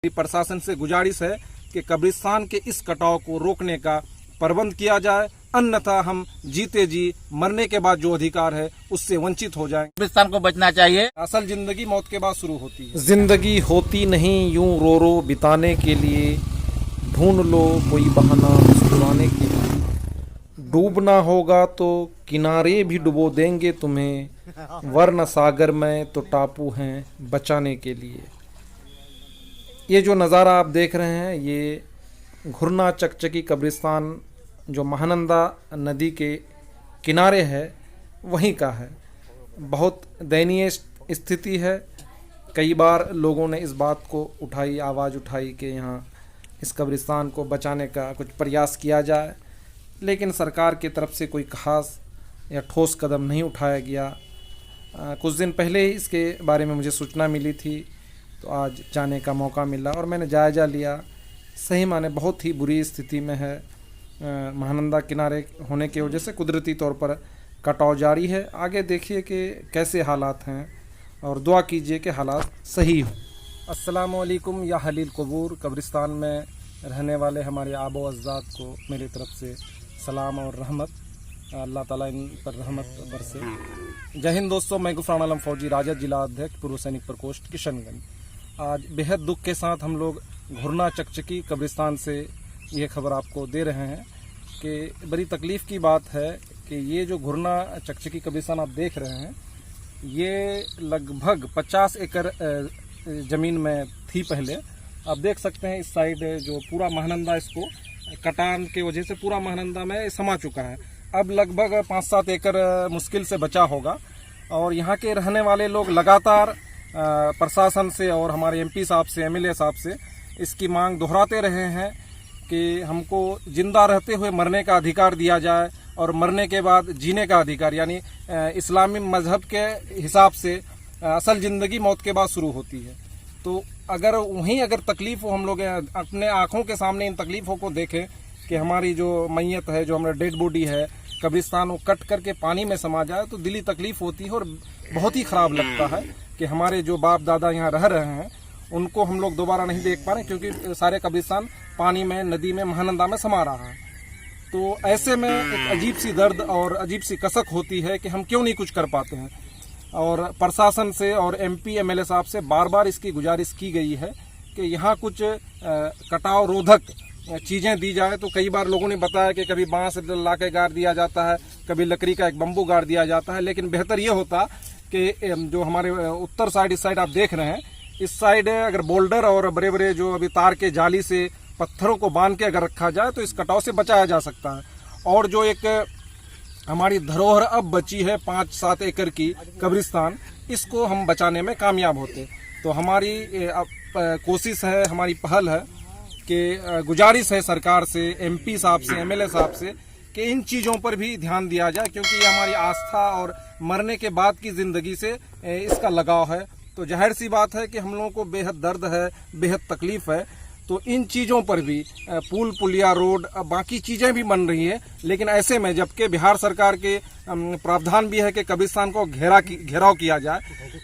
प्रशासन से गुजारिश है कि कब्रिस्तान के इस कटाव को रोकने का प्रबंध किया जाए, अन्यथा हम जीते जी मरने के बाद जो अधिकार है उससे वंचित हो जाएंगे। कब्रिस्तान को बचना चाहिए। असल जिंदगी मौत के बाद शुरू होती है। जिंदगी होती नहीं यूं रो रो बिताने के लिए, ढूंढ लो कोई बहाना मुस्कुराने के लिए। डूबना होगा तो किनारे भी डुबो देंगे तुम्हें, वरना सागर में तो टापू हैं बचाने के लिए। ये जो नज़ारा आप देख रहे हैं ये घुरना चकचकी कब्रिस्तान जो महानंदा नदी के किनारे है वहीं का है। बहुत दयनीय स्थिति है। कई बार लोगों ने इस बात को उठाई, आवाज़ उठाई कि यहाँ इस कब्रिस्तान को बचाने का कुछ प्रयास किया जाए, लेकिन सरकार की तरफ से कोई खास या ठोस कदम नहीं उठाया गया। कुछ दिन पहले ही इसके बारे में मुझे सूचना मिली थी, तो आज जाने का मौका मिला और मैंने जायज़ा लिया। सही माने बहुत ही बुरी स्थिति में है। महानंदा किनारे होने की वजह से कुदरती तौर पर कटाव जारी है। आगे देखिए कि कैसे हालात हैं और दुआ कीजिए कि हालात सही हों। अस्सलाम वालेकुम या हलील कबूर। कब्रिस्तान में रहने वाले हमारे आबो अज़दाद को मेरी तरफ से सलाम और रहमत। अल्लाह ताला इन पर रहमत बरसे। जय हिंद दोस्तों, मैं गुफरान आलम फौजी राजद जिला अध्यक्ष पूर्व सैनिक प्रकोष्ठ किशनगंज। आज बेहद दुख के साथ हम लोग घुरना चकचकी कब्रिस्तान से ये खबर आपको दे रहे हैं कि बड़ी तकलीफ़ की बात है कि ये जो घुरना चकचकी कब्रिस्तान आप देख रहे हैं ये लगभग 50 एकड़ ज़मीन में थी पहले। आप देख सकते हैं इस साइड जो पूरा महानंदा इसको कटान के वजह से पूरा महानंदा में समा चुका है। अब लगभग 5-7 एकड़ मुश्किल से बचा होगा और यहाँ के रहने वाले लोग लगातार प्रशासन से और हमारे एमपी साहब से, एमएलए साहब से इसकी मांग दोहराते रहे हैं कि हमको जिंदा रहते हुए मरने का अधिकार दिया जाए और मरने के बाद जीने का अधिकार, यानी इस्लामी मजहब के हिसाब से असल ज़िंदगी मौत के बाद शुरू होती है। तो अगर तकलीफ़ हो, हम लोग अपने आँखों के सामने इन तकलीफ़ों को देखें कि हमारी जो मैयत है, जो हमारा डेड बॉडी है कब्रिस्तान वो कट करके पानी में समा जाए तो दिली तकलीफ़ होती है और बहुत ही ख़राब लगता है कि हमारे जो बाप दादा यहाँ रह रहे हैं उनको हम लोग दोबारा नहीं देख पा रहे, क्योंकि सारे कब्रिस्तान पानी में, नदी में, महानंदा में समा रहा है। तो ऐसे में एक अजीब सी दर्द और अजीब सी कसक होती है कि हम क्यों नहीं कुछ कर पाते हैं। और प्रशासन से और एमपी एमएलए साहब से बार बार इसकी गुजारिश की गई है कि यहाँ कुछ कटाव रोधक चीज़ें दी जाए। तो कई बार लोगों ने बताया कि कभी बांस ला के गाड़ दिया जाता है, कभी लकड़ी का एक बम्बू गाड़ दिया जाता है, लेकिन बेहतर ये होता कि जो हमारे उत्तर साइड, इस साइड आप देख रहे हैं, इस साइड अगर बोल्डर और बड़े बड़े जो अभी तार के जाली से पत्थरों को बांध के अगर रखा जाए तो इस कटाव से बचाया जा सकता है। और जो एक हमारी धरोहर अब बची है 5-7 एकड़ की कब्रिस्तान, इसको हम बचाने में कामयाब होते। तो हमारी कोशिश है, हमारी पहल है कि गुजारिश है सरकार से, एमपी साहब से, एमएलए साहब से कि इन चीज़ों पर भी ध्यान दिया जाए, क्योंकि ये हमारी आस्था और मरने के बाद की ज़िंदगी से इसका लगाव है। तो जाहिर सी बात है कि हम लोगों को बेहद दर्द है, बेहद तकलीफ़ है। तो इन चीज़ों पर भी पुल, पुलिया, रोड, बाकी चीज़ें भी बन रही हैं, लेकिन ऐसे में जबकि बिहार सरकार के प्रावधान भी है कि कब्रिस्तान को घेराव किया जाए,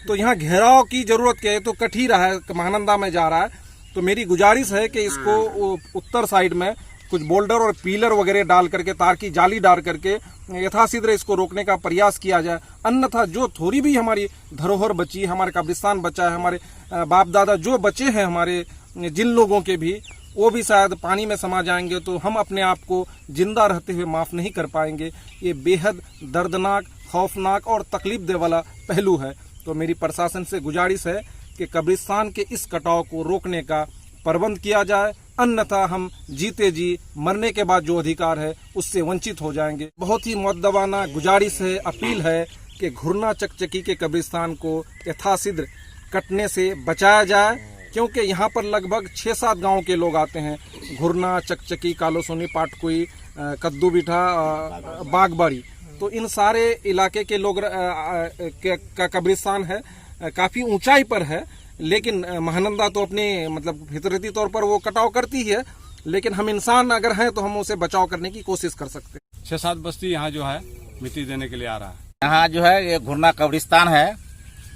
तो यहाँ घेराव की ज़रूरत क्या है, तो कट ही रहा है, महानंदा में जा रहा है। तो मेरी गुजारिश है कि इसको उत्तर साइड में कुछ बोल्डर और पिलर वगैरह डाल करके, तार की जाली डाल करके यथाशीघ्र इसको रोकने का प्रयास किया जाए। अन्यथा जो थोड़ी भी हमारी धरोहर बची, हमारे कब्रिस्तान बचा है, हमारे बाप दादा जो बचे हैं, हमारे जिन लोगों के भी, वो भी शायद पानी में समा जाएंगे, तो हम अपने आप को जिंदा रहते हुए माफ़ नहीं कर पाएंगे। ये बेहद दर्दनाक, खौफनाक और तकलीफ दे वाला पहलू है। तो मेरी प्रशासन से गुजारिश है कि कब्रिस्तान के इस कटाव को रोकने का प्रबंध किया जाए, अन्यथा हम जीते जी मरने के बाद जो अधिकार है उससे वंचित हो जाएंगे। बहुत ही मुअद्दबाना गुजारिश है, अपील है कि घुरना चकचकी के कब्रिस्तान को यथाशीघ्र कटने से बचाया जाए, क्योंकि यहाँ पर लगभग 6-7 गाँव के लोग आते हैं। घुरना, चकचकी, कालोसोनी, पाटकुई, कद्दू बिठा, बागबाड़ी, तो इन सारे इलाके के लोग का कब्रिस्तान है, काफ़ी ऊंचाई पर है। लेकिन महानंदा तो अपने मतलब फितरती तौर पर वो कटाव करती है, लेकिन हम इंसान अगर हैं तो हम उसे बचाव करने की कोशिश कर सकते हैं। 6-7 बस्ती यहाँ जो है मिट्टी देने के लिए आ रहा है। यहाँ जो है ये घुरना कब्रिस्तान है,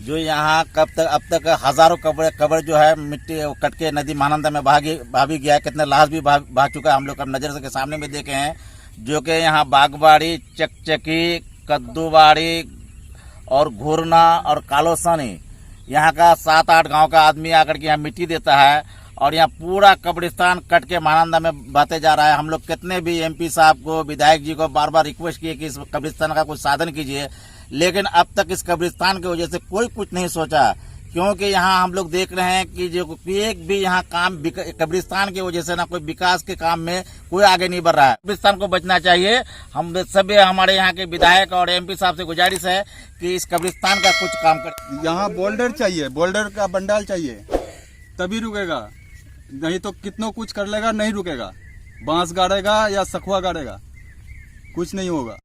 जो यहाँ अब तक हजारों कब्र जो है मिट्टी वो कट के नदी महानंदा में बहा भी गया है। कितने लाश भी बहा चुका है, हम लोग अब नजर के सामने में देखे हैं। जो कि यहाँ बागबाड़ी, चकचकी, कद्दूबाड़ी और घुरना और कालोसनी, यहाँ का 7-8 गांव का आदमी आकर के यहाँ मिट्टी देता है और यहाँ पूरा कब्रिस्तान कट के महानंदा में बहते जा रहा है। हम लोग कितने भी एमपी साहब को, विधायक जी को बार बार रिक्वेस्ट किए कि इस कब्रिस्तान का कुछ साधन कीजिए, लेकिन अब तक इस कब्रिस्तान की वजह से कोई कुछ नहीं सोचा। क्योंकि यहाँ हम लोग देख रहे हैं कि जो एक भी यहाँ काम कब्रिस्तान की वजह से ना कोई विकास के काम में कोई आगे नहीं बढ़ रहा है। कब्रिस्तान को बचना चाहिए। हम सभी हमारे यहाँ के विधायक और एमपी साहब से गुजारिश है कि इस कब्रिस्तान का कुछ काम करें। यहाँ बोल्डर चाहिए, बोल्डर का बंडाल चाहिए, तभी रुकेगा, नहीं तो कितनों कुछ कर लेगा, नहीं रुकेगा। बांस गाड़ेगा या सखुआ गाड़ेगा, कुछ नहीं होगा।